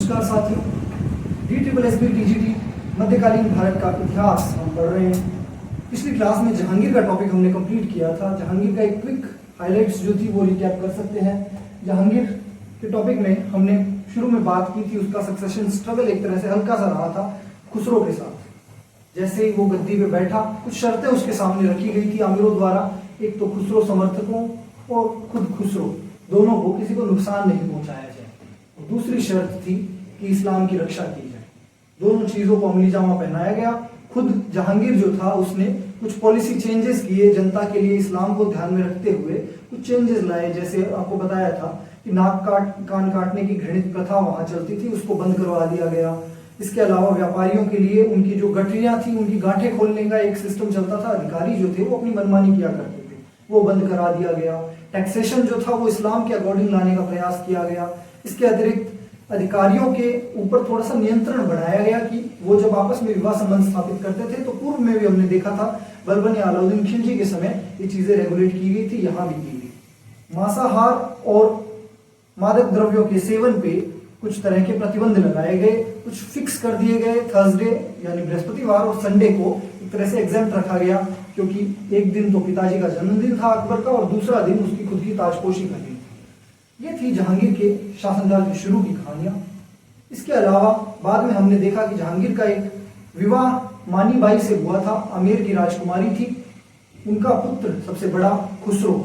नमस्कार साथियों, DSSB TGT मध्यकालीन भारत का इतिहास हम पढ़ रहे हैं। पिछली क्लास में जहांगीर का टॉपिक हमने कंप्लीट किया था। जहांगीर का एक क्विक हाइलाइट्स जो थी वो रिकैप कर सकते हैं। जहांगीर के टॉपिक में हमने शुरू में बात की थी, उसका सक्सेशन स्ट्रगल एक तरह से हल्का सा रहा था खुसरो के साथ। जैसे ही वो गद्दी पे बैठा, कुछ शर्तें उसके सामने रखी गई थी आमिरों द्वारा। एक तो खुसरो समर्थकों और खुद खुसरो दोनों को किसी को नुकसान नहीं पहुंचाया जाए। दूसरी शर्त थी कि इस्लाम की रक्षा की जाए। दोनों चीजों को अमली जामा पहनाया गया। खुद जहांगीर जो था उसने कुछ पॉलिसी चेंजेस किए जनता के लिए, इस्लाम को ध्यान में रखते हुए कुछ चेंजेस लाए। जैसे आपको बताया था कि कान काटने की घृणित प्रथा वहां चलती थी, उसको बंद करवा दिया गया। इसके अलावा व्यापारियों के लिए उनकी जो गठरियां थी, उनकी गांठें खोलने का एक सिस्टम चलता था। अधिकारी जो थे वो अपनी मनमानी किया करते थे, वो बंद करा दिया गया। टैक्सेशन जो था वो इस्लाम के अकॉर्डिंग लाने का प्रयास किया गया। इसके अतिरिक्त अधिकारियों के ऊपर थोड़ा सा नियंत्रण बढ़ाया गया कि वो जब आपस में विवाह संबंध स्थापित करते थे, तो पूर्व में भी हमने देखा था बलबन या अलाउद्दीन खिलजी के समय ये चीजें रेगुलेट की गई थी, यहाँ भी की गई। मांसाहार और मादक द्रव्यों के सेवन पे कुछ तरह के प्रतिबंध लगाए गए, कुछ फिक्स कर दिए गए। थर्सडे यानी बृहस्पतिवार और संडे को एक तरह से एग्जेम्प्ट रखा गया, क्योंकि एक दिन तो पिताजी का जन्मदिन था अकबर का और दूसरा दिन उसकी खुद की ताजपोशी का दिन। ये थी जहांगीर के शासनकाल की शुरू की कहानियां। इसके अलावा बाद में हमने देखा कि जहांगीर का एक विवाह मानी बाई से हुआ था। आमेर की राजकुमारी थी। उनका पुत्र सबसे बड़ा खुसरो,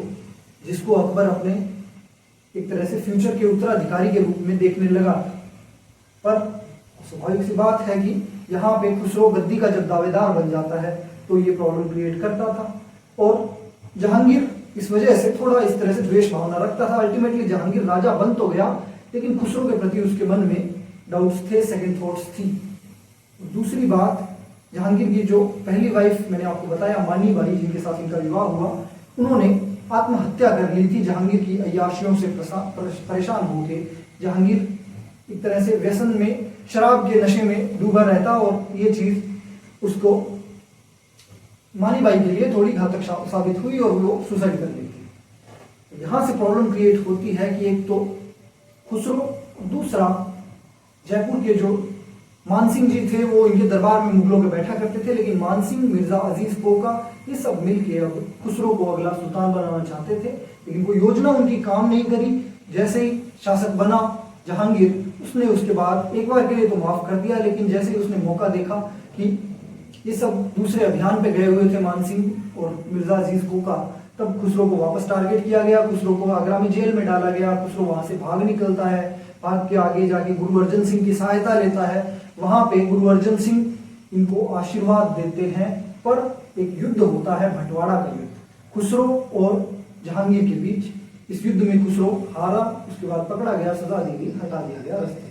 जिसको अकबर अपने एक तरह से फ्यूचर के उत्तराधिकारी के रूप में देखने लगा। पर स्वाभाविक सी बात है कि यहाँ पे खुसरो गद्दी का जब दावेदार बन जाता है तो ये प्रॉब्लम क्रिएट करता था। और जहांगीर इस वजह से थोड़ा इस तरह से द्वेष भावना रखता था। अल्टीमेटली जहांगीर राजा बन तो गया, लेकिन खुसरो के प्रति उसके मन में डाउट्स थे, सेकंड थॉट्स थी। दूसरी बात, जहांगीर की जो पहली वाइफ मैंने आपको बताया मानी बाई, जिनके साथ इनका विवाह हुआ, उन्होंने आत्महत्या कर ली थी। जहांगीर की अय्याशियों से परेशान होकर जहांगीर एक तरह से व्यसन में, शराब के नशे में डूबा रहता और ये चीज उसको मानी बाई के लिए थोड़ी घातक साबित हुई और वो सुसाइड कर लेती। यहां से प्रॉब्लम क्रिएट होती है कि एक तो खुसरो, दूसरा जयपुर के जो मानसिंह जी थे वो इनके दरबार में मुगलों के बैठा करते थे, लेकिन मानसिंह, मिर्जा अजीज पोका, ये सब मिलके अब खुसरो को अगला सुल्तान बनाना चाहते थे, लेकिन कोई योजना उनकी काम नहीं करी। जैसे ही शासक बना जहांगीर, उसने उसके बाद एक बार के लिए तो माफ कर दिया, लेकिन जैसे ही उसने मौका देखा कि ये सब दूसरे अभियान पे गए हुए थे मानसिंह और मिर्जा अजीज पोका, तब खुसरो को वापस टारगेट किया गया। खुसरो को आगरा में जेल में डाला गया। खुसरो वहां से भाग निकलता है, भाग के आगे जाके गुरु अर्जन सिंह की सहायता लेता है। वहां पे गुरु अर्जन सिंह इनको आशीर्वाद देते हैं, पर एक युद्ध होता है, भटवाड़ा का युद्ध, खुसरो और जहांगीर के बीच। इस युद्ध में खुसरो हारा, उसके बाद पकड़ा गया, सजा दी गई, हटा दिया गया रस्ते से।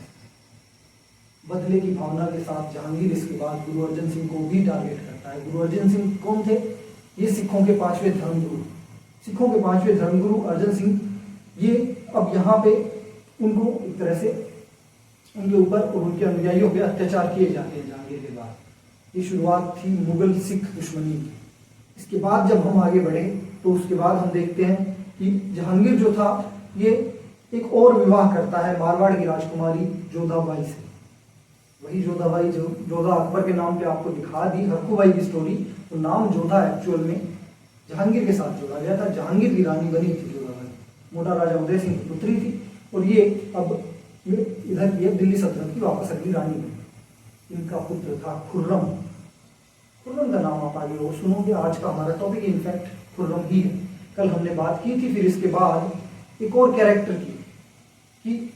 बदले की भावना के साथ जहांगीर इसके बाद गुरु अर्जन सिंह को भी टारगेट करता है। गुरु अर्जन सिंह कौन थे? ये सिखों के पांचवें धर्मगुरु, सिखों के पांचवें धर्मगुरु अर्जन सिंह। ये अब यहाँ पे उनको एक तरह से उनके ऊपर और उनके अनुयायियों पे अत्याचार किए जाते हैं जहांगीर के बाद। ये शुरुआत थी मुगल सिख दुश्मनी की। इसके बाद जब हम आगे बढ़े तो उसके बाद हम देखते हैं कि जहांगीर जो था ये एक और विवाह करता है मारवाड़ की राजकुमारी जोधाबाई से। वही जोधाबाई जो जोधा अकबर के नाम पे आपको दिखा दी, हरखूबाई की स्टोरी, तो नाम जोधा एक्चुअल में जहांगीर के साथ जोड़ा गया था। जहांगीर की रानी बनी थी जोधाबाई, मोटा राजा उदय सिंह की पुत्री थी, और ये अब इधर की दिल्ली सल्तनत की वापस अगली रानी बनी। इनका पुत्र था खुर्रम। खुर्रम का नाम आप आगे और सुनोगे। आज का हमारा टॉपिक इनफैक्ट खुर्रम ही है। कल हमने बात की थी। फिर इसके बाद एक और कैरेक्टर की कि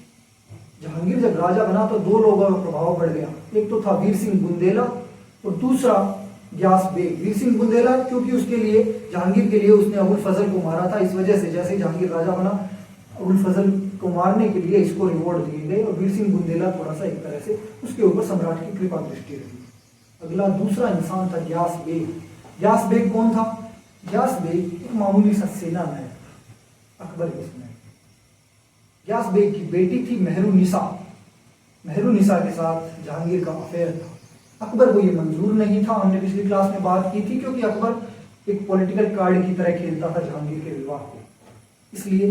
जहांगीर जब राजा बना तो दो लोगों का प्रभाव बढ़ गया। एक तो था वीर सिंह बुंदेला और दूसरा ग्यास बेग। वीर सिंह बुंदेला क्योंकि उसके लिए, जहांगीर के लिए उसने अबुल फजल को मारा था, इस वजह से जैसे जहांगीर राजा बना अबुल फजल को मारने के लिए इसको रिवॉर्ड दिए गए, और वीर सिंह बुंदेला थोड़ा सा एक तरह से उसके ऊपर सम्राट की कृपा दृष्टि रही। अगला दूसरा इंसान था ग्यास बेग। ग्यास बेग कौन था? ग्यास बेग एक मामूली सा सेना में अकबर के समय। ग्यास बेग की बेटी थी मेहरुनिसा। मेहरुनिसा के साथ जहांगीर का अफेयर था। अकबर को ये मंजूर नहीं था, हमने पिछली क्लास में बात की थी, क्योंकि अकबर एक पॉलिटिकल कार्ड की तरह खेलता था जहांगीर के विवाह को। इसलिए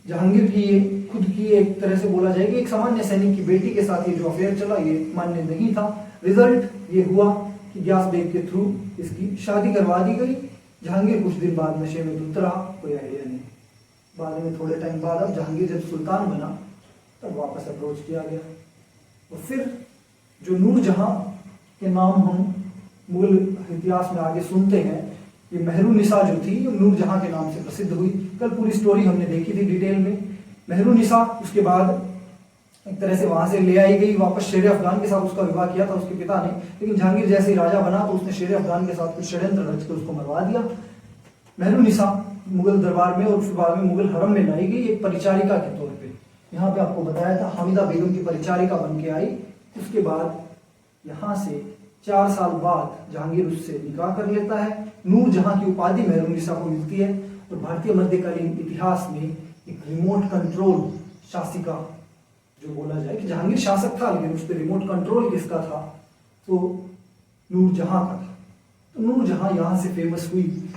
जहांगीर की ये खुद की एक तरह से बोला जाए कि एक सामान्य सैनिक की बेटी के साथ ये जो अफेयर चला ये मान्य नहीं था। रिजल्ट ये हुआ कि ग्यास बेग के थ्रू इसकी शादी करवा दी गई। जहांगीर कुछ दिन बाद नशे में धुत रहा, कोई आइडिया नहीं। बाद में थोड़े टाइम बाद अब जहांगीर जब सुल्तान बना तब वापस अप्रोच किया गया। तो फिर जो नूरजहां के नाम हम मुगल इतिहास में आगे सुनते हैं, ये मेहरुनिसा जो थी ये नूरजहां के नाम से प्रसिद्ध हुई। कल पूरी स्टोरी हमने देखी थी डिटेल में। मेहरुनिसा उसके बाद एक तरह से वहां से ले आई गई वापस। शेर अफगान के साथ उसका विवाह किया था उसके पिता ने, लेकिन जहांगीर जैसे ही राजा बना तो उसने शेर अफगान के साथ कुछ षड्यंत्र रच कर उसको मरवा दिया। मेहरुनिसा मुगल दरबार में और फिर बाद में मुगल हरम में लाई गई एक परिचारिका के तौर पे। यहाँ पे आपको बताया था हामिदा बेगम की परिचारिका बन के आई। उसके बाद यहाँ से 4 साल बाद जहांगीर उससे निकाह कर लेता है। नूरजहां की उपाधि मेहरुनिसा को मिलती है और भारतीय मध्यकालीन इतिहास में एक रिमोट कंट्रोल शासिका जो बोला जाए कि जहांगीर शासक था लेकिन उस पर रिमोट कंट्रोल किसका था, तो नूरजहां का था। तो नूरजहां यहाँ से फेमस हुई।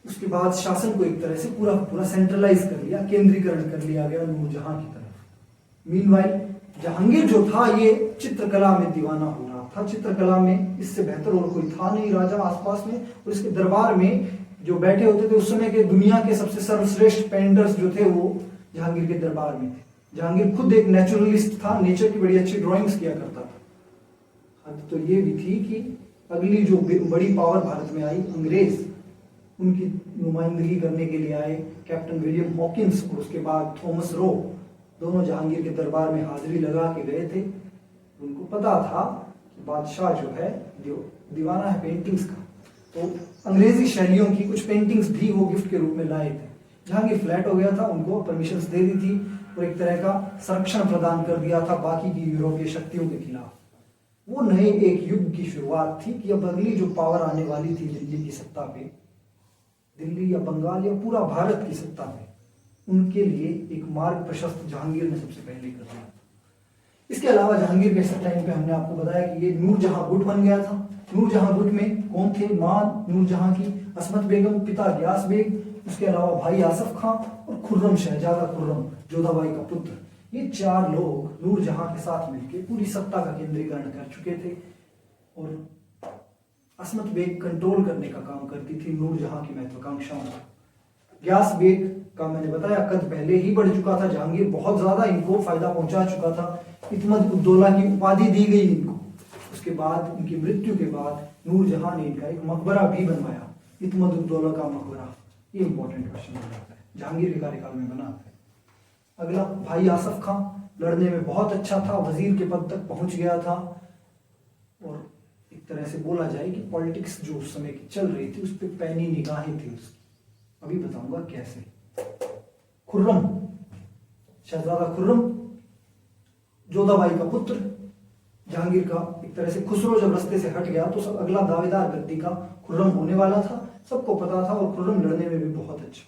उसके बाद शासन को एक तरह से पूरा पूरा सेंट्रलाइज कर लिया, केंद्रीकरण कर लिया गया नूरजहां की तरफ। मीनवाइल जहांगीर जो था ये चित्रकला में दीवाना हो रहा था। चित्रकला में इससे बेहतर और कोई था नहीं राजा आसपास में। और इसके दरबार में जो बैठे होते थे उस समय के दुनिया के सबसे सर्वश्रेष्ठ पेंटर्स जो थे वो जहांगीर के दरबार में थे। जहांगीर खुद एक नेचुरलिस्ट था, नेचर की बड़ी अच्छी ड्राइंग्स किया करता था। हद तो ये भी थी कि अगली जो बड़ी पावर भारत में आई अंग्रेज, उनकी नुमाइंदगी करने के लिए आए कैप्टन विलियम हॉकिंस और उसके बाद थॉमस रो, दोनों जहांगीर के दरबार में हाजिरी लगा के गए थे। उनको पता था कि बादशाह जो है जो दीवाना है पेंटिंग्स का, तो अंग्रेजी शैलियों की कुछ पेंटिंग्स भी वो गिफ्ट के रूप में लाए थे। जहांगीर फ्लैट हो गया था, उनको परमिशंस दे दी थी और एक तरह का संरक्षण प्रदान कर दिया था बाकी की यूरोपीय शक्तियों के खिलाफ। वो नए एक युग की शुरुआत थी कि अब अगली जो पावर आने वाली थी दिल्ली की सत्ता पे, दिल्ली या बंगाल या पूरा भारत की सत्ता पे, उनके लिए एक मार्ग प्रशस्त जहांगीर ने सबसे पहले कर दिया। इसके अलावा जहांगीर के टाइम पे हमने आपको बताया कि ये नूरजहां गुट बन गया था। नूरजहां गुट में कौन थे? मां नूरजहां की असमत बेगम, पिता ग्यास बेग, उसके अलावा भाई आसफ खां और खुर्रम, शहजादा खुर्रम, जोधाबाई का पुत्र। ये 4 लोग नूरजहां के साथ मिलकर पूरी सत्ता का केंद्रीकरण कर चुके थे। और असमत बेग कंट्रोल करने का काम करती थी नूरजहां की महत्वाकांक्षाओं को। ग्यास बेग का मैंने बताया कद पहले ही बढ़ चुका था। जहांगीर बहुत ज्यादा इनको फायदा पहुंचा चुका था। इत्मद उद्दौला की उपाधि दी गई इनको। उसके बाद इनकी मृत्यु के बाद नूरजहां ने इनका एक मकबरा भी बनवाया, इत्मद उद्दौला का मकबरा। ये इंपॉर्टेंट क्वेश्चन हो जाता है, जहांगीर के कार्यकाल में बना है। अगला भाई आसफ खां, लड़ने में बहुत अच्छा था, वजीर के पद तक पहुंच गया था और एक तरह से बोला जाए कि पॉलिटिक्स जो उस समय की चल रही थी उस पर पैनी निगाहें थी उसकी। अभी बताऊंगा कैसे। खुर्रम, शहजादा खुर्रम, जोधाबाई का पुत्र। जहांगीर का एक तरह से खुसरो जब रास्ते से हट गया तो सब अगला दावेदार गद्दी का खुर्रम होने वाला था, सबको पता था। और खुर्रम लड़ने में भी बहुत अच्छा।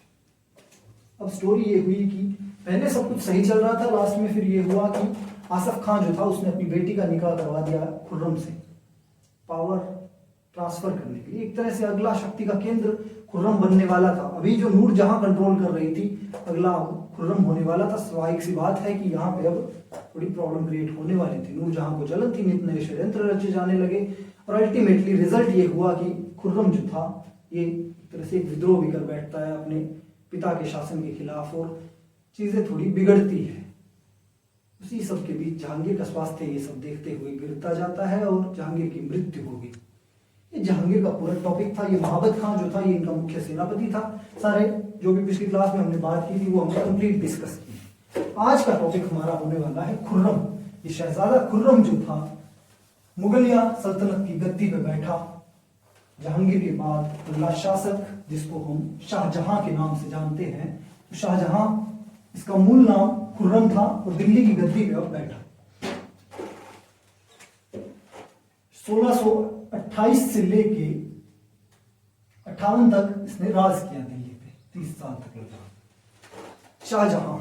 अब स्टोरी ये हुई कि पहले सब कुछ सही चल रहा था, लास्ट में फिर ये हुआ कि आसफ खां जो था उसने अपनी बेटी का निकाह करवा दिया खुर्रम से, पावर ट्रांसफर करने के लिए। एक तरह से अगला शक्ति का केंद्र खुर्रम बनने वाला था। अभी जो नूरजहां कंट्रोल कर रही थी, अगला खुर्रम होने वाला था। स्वाभाविक सी बात है कि यहाँ पे अब थोड़ी प्रॉब्लम क्रिएट होने वाली थी। नूरजहां को जलन थी, नित नए षड्यंत्र रचे जाने लगे और अल्टीमेटली रिजल्ट ये हुआ कि खुर्रम जो था ये एक तरह से एक विद्रोह भी कर बैठता है अपने पिता के शासन के खिलाफ और चीजें थोड़ी बिगड़ती है। उसी सब के बीच जहांगीर का स्वास्थ्य ये सब देखते हुए गिरता जाता है और जहांगीर की मृत्यु होगी। ये जहांगीर का पूरा टॉपिक था। ये महाबत खां जो था ये इनका मुख्य सेनापति था। सारे जो भी पिछली क्लास में हमने बात की थी वो हमने कंप्लीट डिस्कस की। आज का टॉपिक हमारा होने वाला है खुर्रम। ये शहजादा खुर्रम जो था मुगलिया सल्तनत की गद्दी पे बैठा। जहांगीर के बाद अगला शासक जिसको हम शाहजहां के नाम से जानते हैं, तो शाहजहां इसका मूल नाम खुर्रम था और दिल्ली की गद्दी पे अब बैठा। 1628 से लेके 58 तक इसने राज किया दिल्ली पे, 30 साल तक लगा। शाहजहां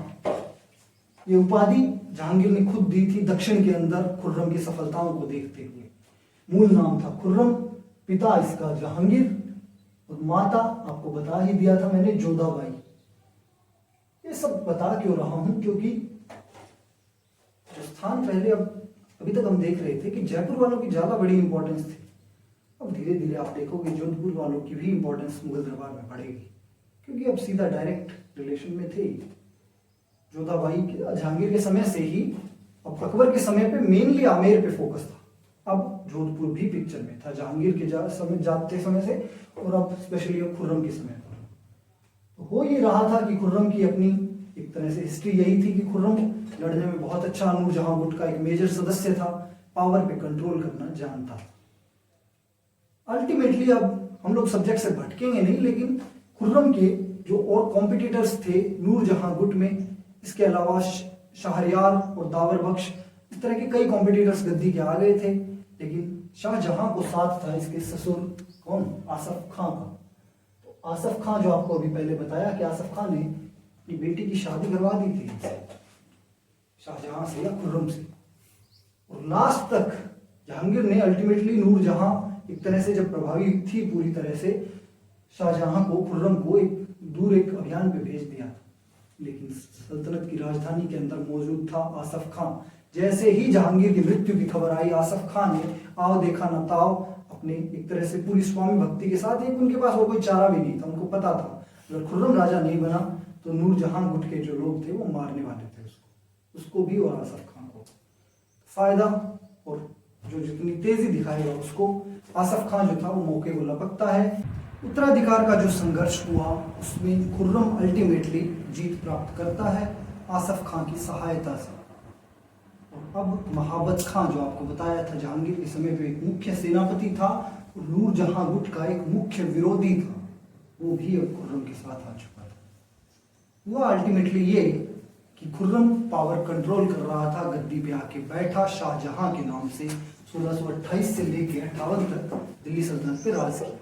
ये उपाधि जहांगीर ने खुद दी थी दक्षिण के अंदर खुर्रम की सफलताओं को देखते हुए। मूल नाम था खुर्रम, पिता इसका जहांगीर और माता आपको बता ही दिया था मैंने, जोधाबाई। ये सब बता क्यों रहा हूं, क्योंकि जो स्थान पहले अभी तक हम देख रहे थे कि जयपुर वालों की ज्यादा बड़ी इंपॉर्टेंस थी, अब धीरे धीरे आप देखोगे जोधपुर वालों की भी इंपॉर्टेंस मुगल दरबार में बढ़ेगी, क्योंकि अब सीधा डायरेक्ट रिलेशन में थे। जोधाबाई जहांगीर के समय से ही, अब अकबर के समय पे मेनली आमेर पे फोकस था, अब जोधपुर भी पिक्चर में था जहांगीर के जाते समय से, और अब स्पेशली अब खुर्रम के समय पर। तो हो ये रहा था कि खुर्रम की अपनी एक तरह से हिस्ट्री यही थी कि खुर्रम लड़ने में बहुत अच्छा, नूरजहां गुट का एक मेजर सदस्य था, पावर पे कंट्रोल करना जानता था। अल्टीमेटली अब हम लोग सब्जेक्ट से भटकेंगे नहीं, लेकिन खुर्रम के जो और कॉम्पिटिटर्स थे नूरजहां गुट में, इसके अलावा शाहरियार और दावर बख्श, इस तरह के कई कॉम्पिटिटर्स गद्दी के आ गए थे, लेकिन शाहजहां को साथ था इसके ससुर कौन, आसफ खां का। तो आसफ खां जो आपको अभी पहले बताया कि आसफ खां ने अपनी बेटी की शादी करवा दी थी शाहजहां से या खुर्रम से, और लास्ट तक जहांगीर ने अल्टीमेटली नूरजहां एक तरह से जब प्रभावी थी पूरी तरह से, शाहजहां को, खुर्रम को एक अभियान पे भेज दिया था, लेकिन सल्तनत की राजधानी के अंदर मौजूद था आसफ खां। जैसे ही जहांगीर की मृत्यु की खबर आई, आसफ खां ने आओ देखा न ताओ अपने एक तरह से पूरी स्वामी भक्ति के साथ, एक उनके पास वो कोई चारा भी नहीं था, उनको पता था अगर खुर्रम राजा नहीं बना तो नूरजहां गुट के जो लोग थे वो मारने वाले थे उसको भी और आसफ खां को। फायदा और जो जितनी तेजी दिखाएगा उसको, आसफ खां जो था वो मौके को लपकता है। उत्तराधिकार का जो संघर्ष हुआ उसमें खुर्रम अल्टीमेटली जीत प्राप्त करता है आसफ खां की सहायता से। और अब महाबत खां जो आपको बताया था जहांगीर के समय पे एक मुख्य सेनापति था, नूरजहां गुट का एक मुख्य विरोधी था, वो भी अब खुर्रम के साथ आ चुका था। हुआ अल्टीमेटली ये कि खुर्रम पावर कंट्रोल कर रहा था, गद्दी पे आके बैठा, शाहजहां के नाम से 1628 से लेके 58 तक दिल्ली सल्तनत पे राज किया।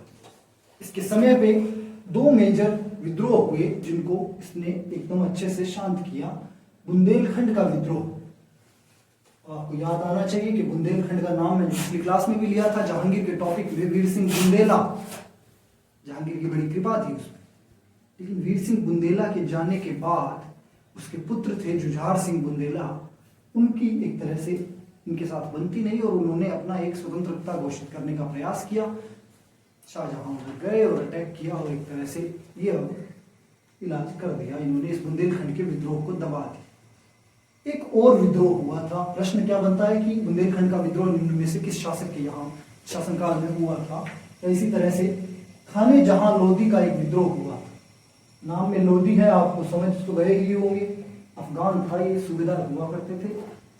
इसके समय पे दो मेजर विद्रोह हुए जिनको इसने एकदम अच्छे से शांत किया। बुंदेलखंड का विद्रोह आपको याद आना चाहिए कि बुंदेलखंड का नाम मैंने पिछली क्लास में भी लिया था, जहांगीर के टॉपिक में वीर सिंह बुंदेला, जहांगीर की बड़ी कृपा थी उसमें। लेकिन वीर सिंह बुंदेला के जाने के बाद उसके पुत्र थे जुझार सिंह बुंदेला, उनकी एक तरह से इनके साथ बनती नहीं और उन्होंने अपना एक स्वतंत्रता घोषित करने का प्रयास किया। शाहजहां गए और अटैक किया और एक तरह से ये अब इलाज कर दिया इन्होंने, इस बुंदेलखंड के विद्रोह को दबा दिया। एक और विद्रोह हुआ था, प्रश्न क्या बनता है कि बुंदेलखंड का विद्रोह निम्न में से किस शासक के यहाँ शासनकाल में हुआ था। तो इसी तरह से खाने जहां लोधी का एक विद्रोह हुआ, नाम में लोधी है, आपको समझ तो गए ही होंगे, अफगान था, ये सूबेदार हुआ करते थे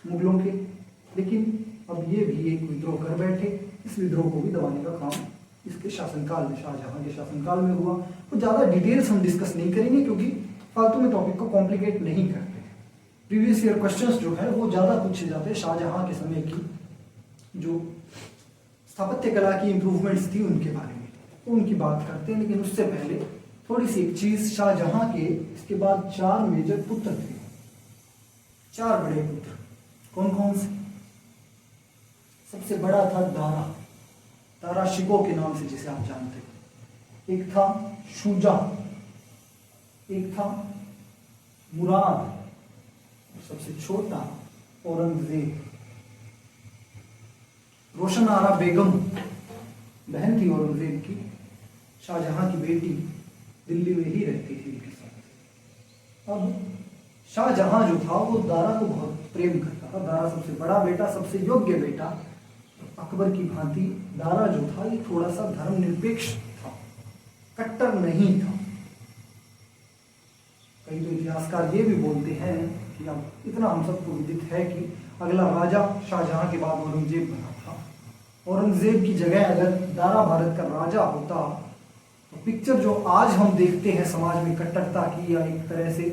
मुगलों के, लेकिन अब ये भी एक विद्रोह कर बैठे। इस विद्रोह को भी दबाने का काम इसके शासनकाल में, शाहजहां के शासनकाल में हुआ। तो ज़्यादा डिटेल्स हम डिस्कस नहीं करेंगे क्योंकि फालतू में टॉपिक को कॉम्प्लिकेट नहीं करते। प्रीवियस ईयर क्वेश्चंस जो है वो ज़्यादा पूछे जाते हैं शाहजहां के समय की जो स्थापत्य कला की इंप्रूवमेंट्स थी उनके बारे में, तो उनकी बात करते हैं। लेकिन उससे पहले थोड़ी सी एक चीज, शाहजहां के इसके बाद 4 मेजर पुत्र थे, 4 बड़े पुत्र। कौन कौन से? सबसे बड़ा था दारा शिको के नाम से जिसे आप जानते हैं। एक था शुजा, एक था मुराद, और सबसे छोटा औरंगजेब। रोशन आरा बेगम बहन थी औरंगजेब की, शाहजहां की बेटी, दिल्ली में ही रहती थी उनके साथ। अब शाहजहां जो था वो दारा को बहुत प्रेम करता था। दारा सबसे बड़ा बेटा, सबसे योग्य बेटा। अकबर की भांति दारा जो था ये थोड़ा सा धर्मनिरपेक्ष था, कट्टर नहीं था। कई तो इतिहासकार ये भी बोलते हैं कि अब इतना हम सबको विदित है कि अगला राजा शाहजहां के बाद औरंगजेब बना था। औरंगजेब की जगह अगर दारा भारत का राजा होता तो पिक्चर जो आज हम देखते हैं समाज में कट्टरता की, या एक तरह से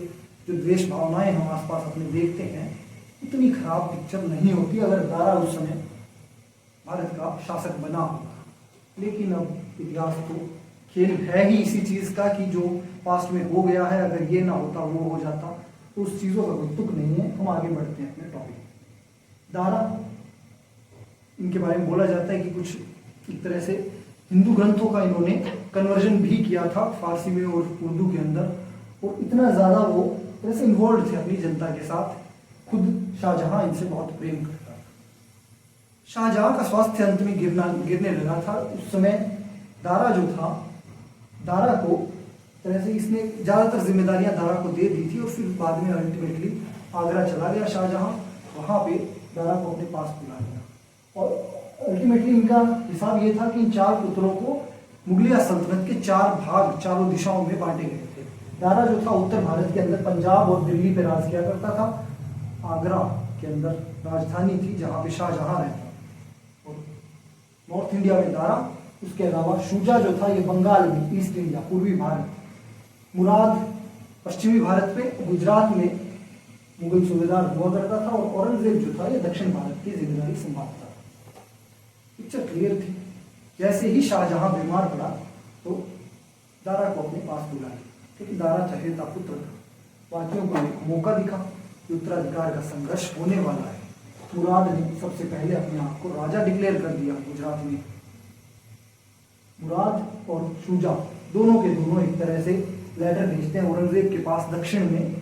जो द्वेष भावनाएं हम आसपास अपने देखते हैं, इतनी खराब पिक्चर नहीं होती अगर दारा उस समय भारत का शासक बना होता। लेकिन अब इतिहास तो खेल है ही इसी चीज का कि जो पास्ट में हो गया है, अगर ये ना होता वो हो जाता, तो उस चीजों का कोई तुक नहीं है। हम आगे बढ़ते हैं अपने टॉपिक। दारा, इनके बारे में बोला जाता है कि कुछ एक तरह से हिंदू ग्रंथों का इन्होंने कन्वर्जन भी किया था फारसी में और उर्दू के अंदर, और इतना ज़्यादा वो तरह से इन्वॉल्व थे अपनी जनता के साथ। खुद शाहजहां इनसे बहुत प्रेम करता था। शाहजहां का स्वास्थ्य अंत में गिरने लगा था। उस समय दारा जो था, दारा को तरह से इसने ज़्यादातर जिम्मेदारियां दारा को दे दी थी और फिर बाद में अल्टीमेटली आगरा चला गया शाहजहां। वहाँ पे दारा को अपने पास बुला लिया और अल्टीमेटली इनका हिसाब ये था कि इन 4 पुत्रों को मुगलिया सल्तनत के 4 भाग चारों दिशाओं में बांटे गए थे। दारा जो था उत्तर भारत के अंदर पंजाब और दिल्ली पे राज किया करता था। आगरा के अंदर राजधानी थी जहाँ पे शाहजहां रहता। और नॉर्थ इंडिया में दारा, उसके अलावा शुजा जो था ये बंगाल में, ईस्ट इंडिया पूर्वी भारत, मुराद पश्चिमी भारत में, गुजरात में मुगल सूबेदार हुआ करता था और औरंगजेब जो था ये दक्षिण भारत की जिम्मेदारी संभालता था। पिक्चर क्लियर थी। जैसे ही शाहजहां बीमार पड़ा तो दारा को अपने पास बुला लिया, क्योंकि दारा चहेता पुत्र था। बाकियों को एक मौका दिखा कि उत्तराधिकार का संघर्ष होने वाला है। मुराद ने सबसे पहले अपने आप को राजा डिक्लेयर कर दिया गुजरात में। मुराद और शुजा दोनों के दोनों एक तरह से लेटर भेजते हैं औरंगजेब के पास, दक्षिण में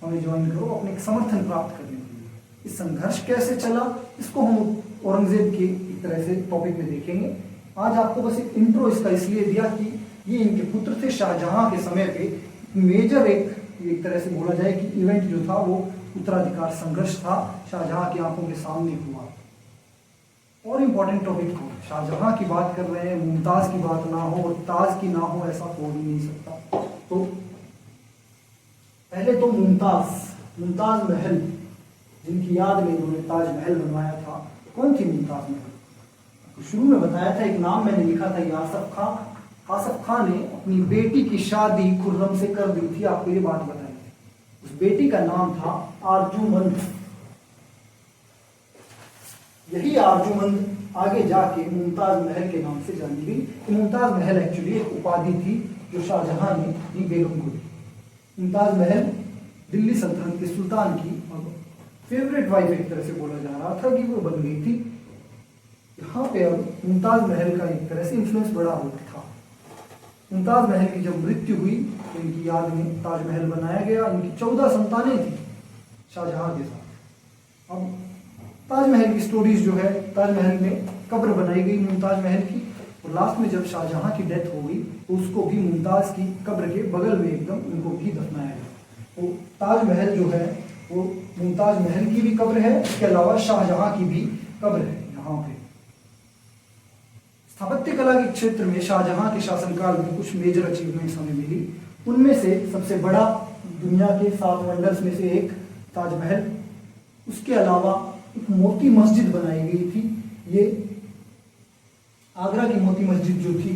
हमें ज्वाइन करो अपने समर्थन प्राप्त करने के लिए। इस संघर्ष कैसे चला इसको हम औरंगजेब के एक तरह से टॉपिक में देखेंगे। आज आपको बस एक इंट्रो इसका इसलिए दिया कि ये इनके पुत्र थे। शाहजहां के समय पे मेजर एक तरह से बोला जाए कि इवेंट जो था वो उत्तराधिकार संघर्ष था, शाहजहां की आंखों के सामने हुआ। और इम्पोर्टेंट टॉपिक हो, शाहजहां की बात कर रहे हैं, मुमताज की बात ना हो और ताज की ना हो, ऐसा हो ही नहीं सकता। तो पहले तो मुमताज महल, जिनकी याद में इन्होंने ताजमहल बनवाया था। कौन थी मुमताज महल? तो शुरू में बताया था, एक नाम मैंने लिखा था, ये आसफ खां। आसफ खां ने अपनी बेटी की शादी खुर्रम से कर दी थी। आपको ये बात बताई थी। उस बेटी का नाम था आरजूमंद। यही आरजूमंद आगे जाके मुमताज महल के नाम से जानी गई। मुमताज महल एक्चुअली एक उपाधि थी जो शाहजहां ने दी बेगम को दी। मुमताज महल दिल्ली सल्तनत के सुल्तान की फेवरेट वाइफ एक तरह से बोला जा रहा था कि वो बन गई थी। यहाँ पे अब मुमताज महल का एक तरह से इन्फ्लुएंस बड़ा होता था। मुमताज महल की जब मृत्यु हुई तो इनकी याद में ताजमहल बनाया गया। इनकी 14 संतानें थी शाहजहां के साथ। अब ताजमहल की स्टोरीज जो है, ताजमहल में कब्र बनाई गई मुमताज महल की और लास्ट में जब शाहजहां की डेथ हो गई तो उसको भी मुमताज की कब्र के बगल में एकदम उनको भी दफनाया गया। तो ताजमहल जो है वो मुमताज महल की भी कब्र है, इसके अलावा शाहजहां की भी कब्र है यहाँ पे। स्थापत्य कला के क्षेत्र में शाहजहां के शासनकाल में कुछ मेजर अचीवमेंट्स हमें मिली। उनमें से सबसे बड़ा दुनिया के 7 वंडर्स में से एक ताजमहल। उसके अलावा एक मोती मस्जिद बनाई गई थी। ये आगरा की मोती मस्जिद जो थी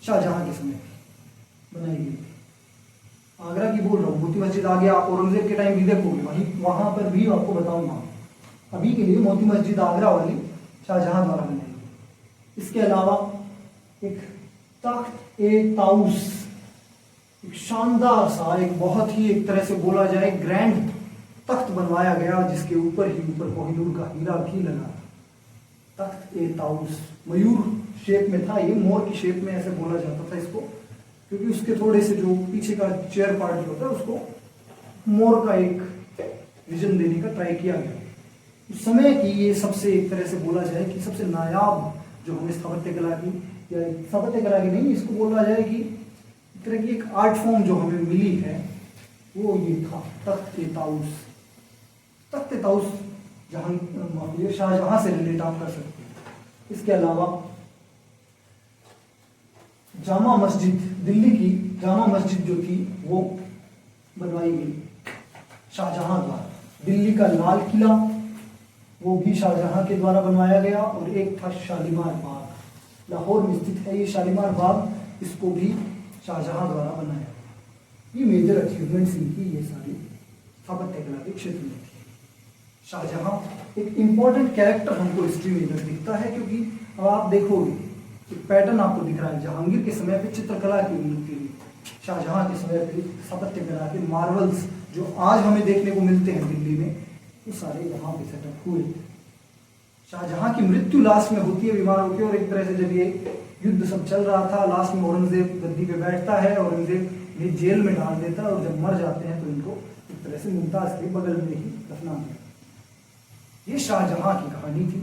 शाहजहां के समय बनाई गई थी। आगरा की बोल रहा हूँ, मोती मस्जिद आगे आप औरंगजेब के टाइम भी देखोगे, वहीं वहां पर भी आपको बताऊंगा। अभी के लिए मोती मस्जिद आगरा वाली शाहजहां द्वारा बनाई गई। इसके अलावा एक तख्त ए ताउस, एक शानदार सा, एक बहुत ही एक तरह से बोला जाए ग्रैंड तख्त बनवाया गया, जिसके ऊपर ही ऊपर कोहिनूर का हीरा भी लगा। तख्त ए ताउस मयूर शेप में था, ये मोर की शेप में ऐसे बोला जाता था इसको, क्योंकि उसके थोड़े से जो पीछे का चेयर पार्ट जो होता है उसको मोर का एक विजन देने का ट्राई किया गया। उस समय की ये सबसे एक तरह से बोला जाए कि सबसे नायाब जो हमें स्थापत्य कला की, या स्थापत्य कला की नहीं, इसको बोला जाए कि एक तरह की एक आर्ट फॉर्म जो हमें मिली है वो ये था तख्त ए ताउस। तख्त ए ताउस शाहजहां से रिलेट आप कर सकते हैं। इसके अलावा जामा मस्जिद, दिल्ली की जामा मस्जिद जो थी वो बनवाई गई शाहजहां द्वारा। दिल्ली का लाल किला वो भी शाहजहां के द्वारा बनवाया गया। और एक था शालीमार बाग, लाहौर में स्थित है ये शालीमार बाग, इसको भी शाहजहां द्वारा बनाया गया। ये मेजर अचीवमेंट्स इनकी ये सारी स्थापत्य कला के क्षेत्र में थी। शाहजहां एक इम्पॉर्टेंट कैरेक्टर हमको हिस्ट्री में इधर दिखता है, क्योंकि अब आप देखोगे एक पैटर्न आपको दिख रहा है। जहांगीर के समय पे चित्रकला की उन्नति हुई, शाहजहां के समय पे स्थापत्य कला के मार्वल्स जो आज हमें देखने को मिलते हैं दिल्ली में, वो सारे यहाँ पे सेटअप हुए। शाहजहां की मृत्यु लास्ट में होती है बीमार होकर, और एक तरह से जब ये युद्ध सब चल रहा था, लास्ट में औरंगजेब गद्दी पे बैठता है, औरंगजेब इन्हें जेल में डाल देता है, और जब मर जाते हैं तो इनको एक तरह से मुमताज के बगल में ही दफना गया। ये शाहजहां की कहानी थी।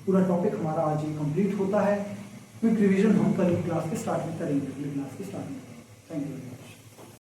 पूरा टॉपिक हमारा आज ही कंप्लीट होता है। क्विक रिवीजन हम कल क्लास के स्टार्ट में करेंगे, अगले क्लास के स्टार्ट में। Thank you very much.